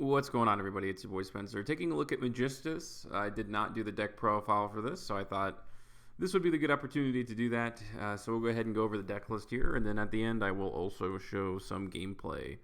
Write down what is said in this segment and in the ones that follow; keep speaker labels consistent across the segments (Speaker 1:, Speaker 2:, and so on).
Speaker 1: What's going on, everybody? It's your boy Spencer. Taking a look at Magistus. I did not do the deck profile for this, so I thought this would be the good opportunity to do that. So we'll go ahead and go over the deck list here, and then at the end I will also show some gameplay.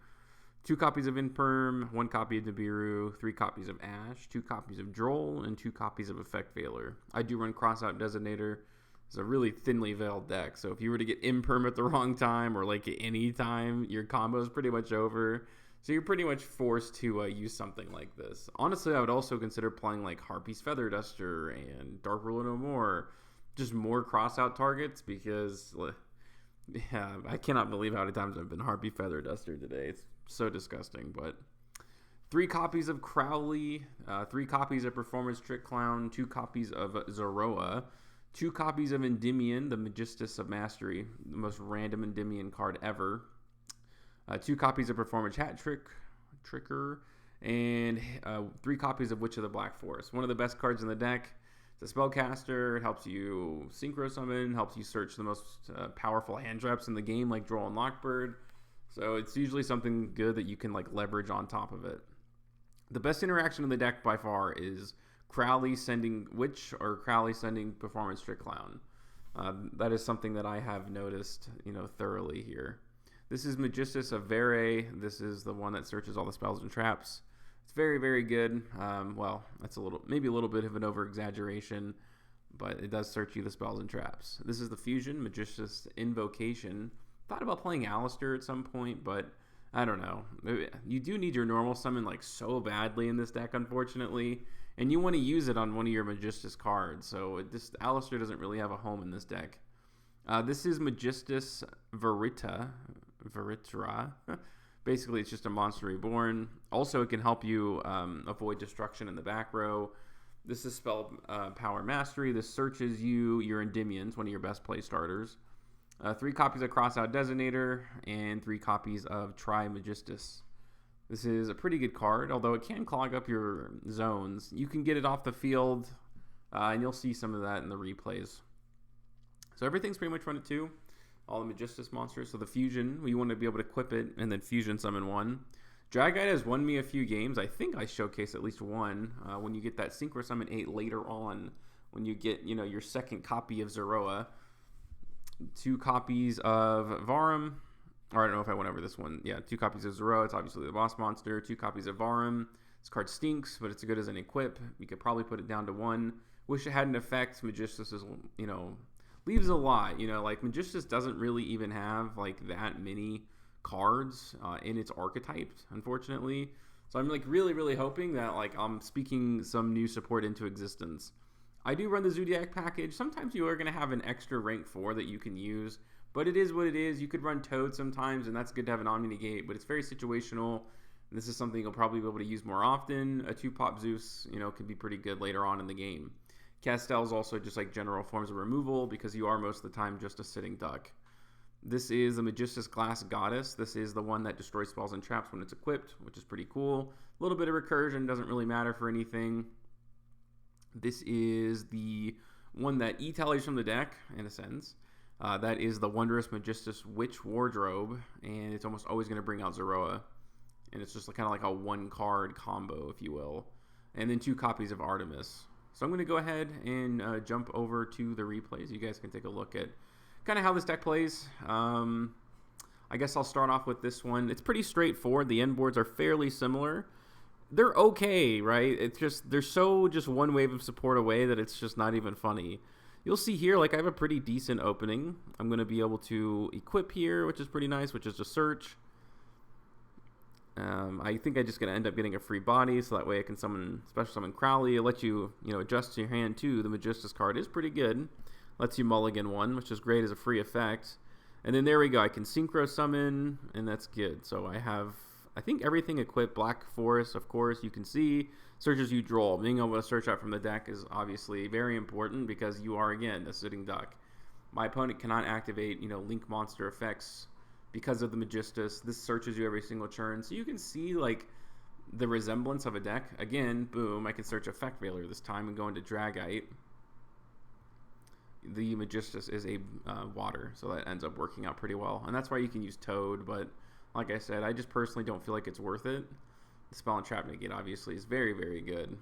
Speaker 1: 2 copies of Infirm, 1 copy of Nibiru, 3 copies of Ash, 2 copies of Droll, and 2 copies of Effect Veiler. I do run Crossout Designator. It's a really thinly veiled deck, so if you were to get Imperm at the wrong time or like at any time, your combo is pretty much over. So you're pretty much forced to use something like this. Honestly, I would also consider playing like Harpy's Feather Duster and Dark Ruler No More. Just more crossout targets because yeah, I cannot believe how many times I've been Harpy Feather Duster today. It's so disgusting. But 3 copies of Crowley, 3 copies of Performance Trick Clown, 2 copies of Zoroa, 2 copies of Endymion, the Magistus of Mastery, the most random Endymion card ever. 2 copies of Performance Hat Tricker, and 3 copies of Witch of the Black Forest. One of the best cards in the deck. It's a spellcaster. It helps you synchro summon, helps you search the most powerful hand traps in the game, like Droll and Lockbird. So it's usually something good that you can like leverage on top of it. The best interaction in the deck by far is Crowley sending Witch or Crowley sending Performance Trick Clown. That is something that I have noticed, thoroughly here. This is Magistus of Vere. This is the one that searches all the spells and traps. It's very, very good. Well, that's maybe a little bit of an over-exaggeration, but it does search you the spells and traps. This is the Fusion, Magistus Invocation. Thought about playing Alistair at some point, but I don't know. You do need your normal summon like so badly in this deck, unfortunately, and you want to use it on one of your Magistus cards, so Alistair doesn't really have a home in this deck. This is Magistus Veritra. Basically, it's just a monster reborn. Also, it can help you avoid destruction in the back row. This is Spell Power Mastery. This searches your Endymions, one of your best play starters. 3 copies of Crossout Designator, and 3 copies of Tri-Magistus. This is a pretty good card, although it can clog up your zones. You can get it off the field, and you'll see some of that in the replays. So everything's pretty much run at 2. All the Magistus monsters. So the Fusion, we want to be able to equip it and then Fusion summon 1. Dragite has won me a few games. I think I showcased at least one when you get that Synchro Summon 8 later on. When you get, your second copy of Zoroa. 2 copies of Varum. Or I don't know if I went over this one. Yeah, 2 copies of Zoroa. It's obviously the boss monster. 2 copies of Varum. This card stinks, but it's good as an equip. You could probably put it down to 1. Wish it had an effect. Magistus is, leaves a lot. Like Magistus doesn't really even have like that many cards in its archetypes, unfortunately. So I'm like really, really hoping that like I'm speaking some new support into existence. I do run the Zodiac package. Sometimes you are going to have an extra rank 4 that you can use, but it is what it is. You could run Toad sometimes, and that's good to have an Omni-Negate, but it's very situational. This is something you'll probably be able to use more often. A 2-pop Zeus, could be pretty good later on in the game. Castel's also just like general forms of removal because you are most of the time just a sitting duck. This is the Magistus Glass Goddess. This is the one that destroys spells and traps when it's equipped, which is pretty cool. A little bit of recursion, doesn't really matter for anything. This is the one that E-tallies from the deck, in a sense. That is the Wondrous Magistus Witch Wardrobe, and it's almost always going to bring out Zoroa. And it's just kind of like a 1-card combo, if you will. And then 2 copies of Artemis. So I'm going to go ahead and jump over to the replays. You guys can take a look at kind of how this deck plays. I guess I'll start off with this one. It's pretty straightforward. The end boards are fairly similar. They're okay, right? It's just they're so just one wave of support away that it's just not even funny. You'll see here, like I have a pretty decent opening. I'm going to be able to equip here, which is pretty nice, which is just search. I think I'm just going to end up getting a free body, so that way I can special summon Crowley. It'll let you, adjust your hand too. The Magistus card is pretty good. Lets you mulligan 1, which is great as a free effect. And then there we go. I can synchro summon, and that's good. So I think everything equipped. Black Forest, of course, you can see. Searches you Droll. Being able to search out from the deck is obviously very important because you are, again, a sitting duck. My opponent cannot activate, Link monster effects because of the Magistus. This searches you every single turn. So you can see, like, the resemblance of a deck. Again, boom, I can search Effect Veiler this time and go into Dragite. The Magistus is a water, so that ends up working out pretty well. And that's why you can use Toad, but like I said, I just personally don't feel like it's worth it. Spell and Trap Negate obviously is very, very good.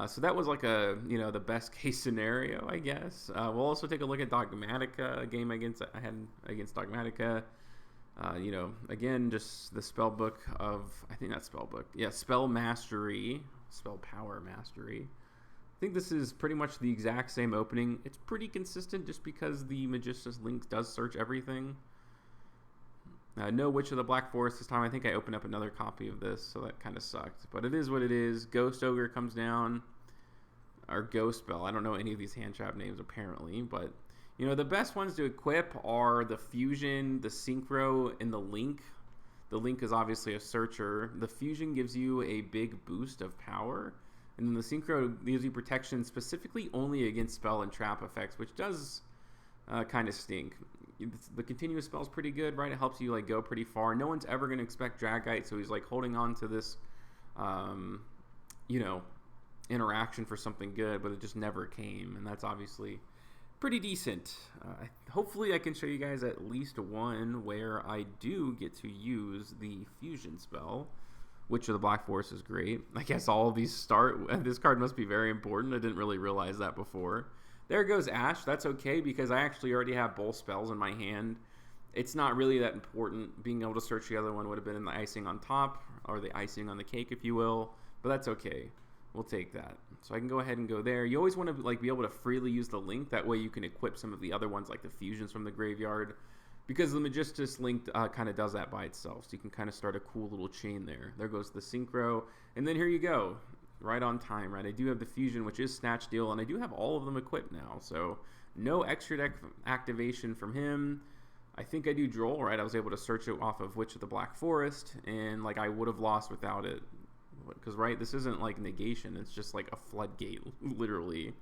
Speaker 1: So that was like the best case scenario, I guess. We'll also take a look at Dogmatica, a game I had against Dogmatica. Again, just the spell book of, I think that's spell book. Yeah, Spell Mastery, Spell Power Mastery. I think this is pretty much the exact same opening. It's pretty consistent just because the Magistus link does search everything. No Witch of the Black Forest this time. I think I opened up another copy of this, so that kind of sucked. But it is what it is. Ghost Ogre comes down. Or Ghost Spell. I don't know any of these hand trap names apparently, but the best ones to equip are the Fusion, the Synchro, and the Link. The Link is obviously a searcher. The Fusion gives you a big boost of power, and then the Synchro gives you protection specifically only against spell and trap effects, which does kind of stink. The continuous spell is pretty good, right? It helps you go pretty far. No one's ever going to expect Dragite, so he's holding on to this, interaction for something good, but it just never came, and that's obviously pretty decent. Hopefully I can show you guys at least one where I do get to use the Fusion spell. Witch of the Black Forest is great. I guess all of these start. This card must be very important. I didn't really realize that before. There goes Ash. That's okay because I actually already have both spells in my hand. It's not really that important. Being able to search the other one would have been in the icing on top, or the icing on the cake, if you will. But that's okay. We'll take that. So I can go ahead and go there. You always want to be able to freely use the link. That way you can equip some of the other ones, like the fusions from the graveyard, because the Magistus link kind of does that by itself. So you can kind of start a cool little chain there. There goes the Synchro, and then here you go. Right on time, right? I do have the Fusion, which is Snatch Steal, and I do have all of them equipped now. So no extra deck activation from him. I think I do Droll, right? I was able to search it off of Witch of the Black Forest, and I would have lost without it. Because, right, this isn't negation. It's just a floodgate, literally.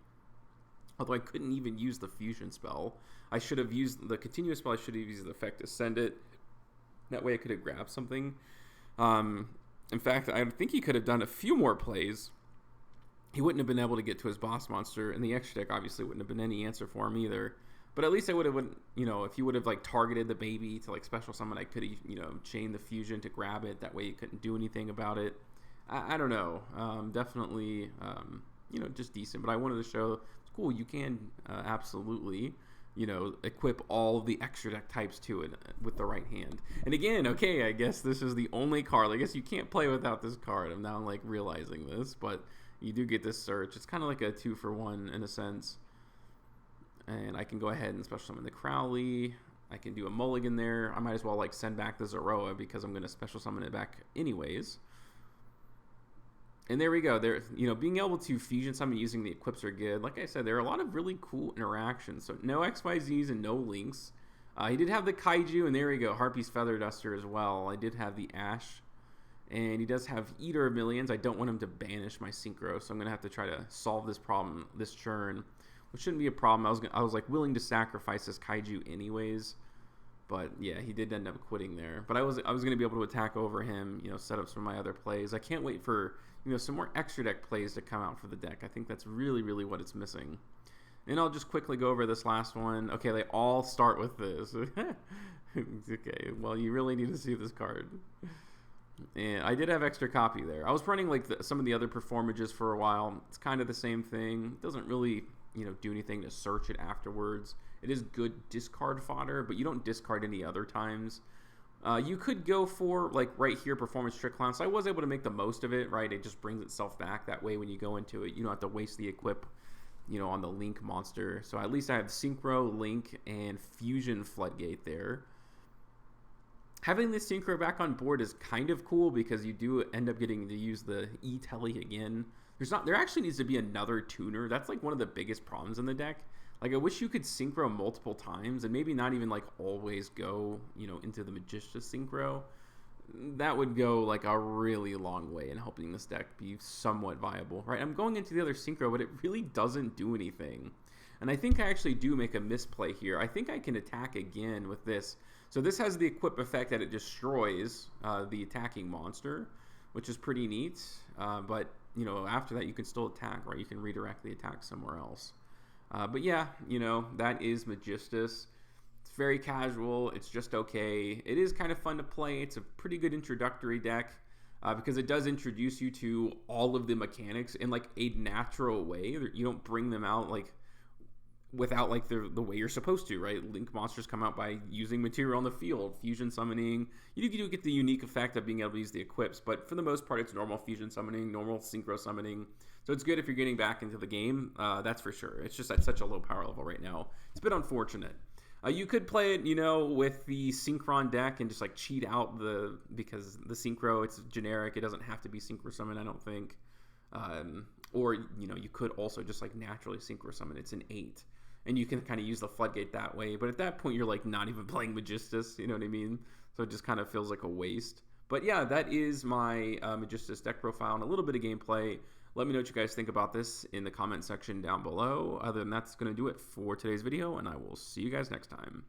Speaker 1: Although I couldn't even use the Fusion spell. I should have used the continuous spell. I should have used the effect to send it. That way I could have grabbed something. In fact, I think he could have done a few more plays. He wouldn't have been able to get to his boss monster, and the extra deck obviously wouldn't have been any answer for him either. But at least I would have, if he would have targeted the baby to special summon, I could have, chained the Fusion to grab it. That way he couldn't do anything about it. I don't know. Definitely, just decent. But I wanted to show, it's cool, you can absolutely, equip all the extra deck types to it with the right hand. And again, okay, I guess this is the only card. I guess you can't play without this card. I'm now realizing this, but you do get this search. It's kind of like a 2-for-1 in a sense. And I can go ahead and special summon the Crowley. I can do a mulligan there. I might as well send back the Zoroa because I'm going to special summon it back anyways. And there we go. There, being able to fusion summon using the equips are good. Like I said, there are a lot of really cool interactions. So no XYZs and no links. He did have the Kaiju, and there we go, Harpy's Feather Duster as well. I did have the Ash, and he does have Eater of Millions. I don't want him to banish my Synchro, so I'm gonna have to try to solve this problem, this churn, which shouldn't be a problem. I was willing to sacrifice this Kaiju anyways. But yeah, he did end up quitting there. But I was going to be able to attack over him, set up some of my other plays. I can't wait for some more extra deck plays to come out for the deck. I think that's really, really what it's missing. And I'll just quickly go over this last one. Okay, they all start with this. Okay, well, you really need to see this card. And I did have extra copy there. I was running some of the other performages for a while. It's kind of the same thing. It doesn't really do anything to search it afterwards. It is good discard fodder, but you don't discard any other times. You could go for right here, Performance Trick Clown. So I was able to make the most of it, right? It just brings itself back. That way when you go into it, you don't have to waste the equip, on the Link monster. So at least I have Synchro, Link, and Fusion Floodgate there. Having this Synchro back on board is kind of cool because you do end up getting to use the E-Telly again. There actually needs to be another tuner. That's one of the biggest problems in the deck. I wish you could Synchro multiple times and maybe not even always go, into the Magistus Synchro. That would go a really long way in helping this deck be somewhat viable, right? I'm going into the other Synchro, but it really doesn't do anything. And I think I actually do make a misplay here. I think I can attack again with this. So this has the equip effect that it destroys the attacking monster, which is pretty neat. But, after that you can still attack, right? You can redirect the attack somewhere else. But yeah, that is Magistus. It's very casual. It's just okay. It is kind of fun to play. It's a pretty good introductory deck. because it does introduce you to all of the mechanics in like a natural way. You don't bring them out like without like the way you're supposed to, right? Link monsters come out by using material on the field, fusion summoning. You do get the unique effect of being able to use the equips, but for the most part, it's normal fusion summoning, normal synchro summoning. So it's good if you're getting back into the game, that's for sure. It's just at such a low power level right now. It's a bit unfortunate. You could play it, with the Synchron deck and just like cheat out because the Synchro, it's generic. It doesn't have to be Synchro Summon, I don't think. Or, you could also just like naturally Synchro Summon. It's an 8. And you can kind of use the Floodgate that way. But at that point, you're like not even playing Magistus, you know what I mean? So it just kind of feels like a waste. But yeah, that is my Magistus deck profile and a little bit of gameplay. Let me know what you guys think about this in the comment section down below. Other than that, that's going to do it for today's video, and I will see you guys next time.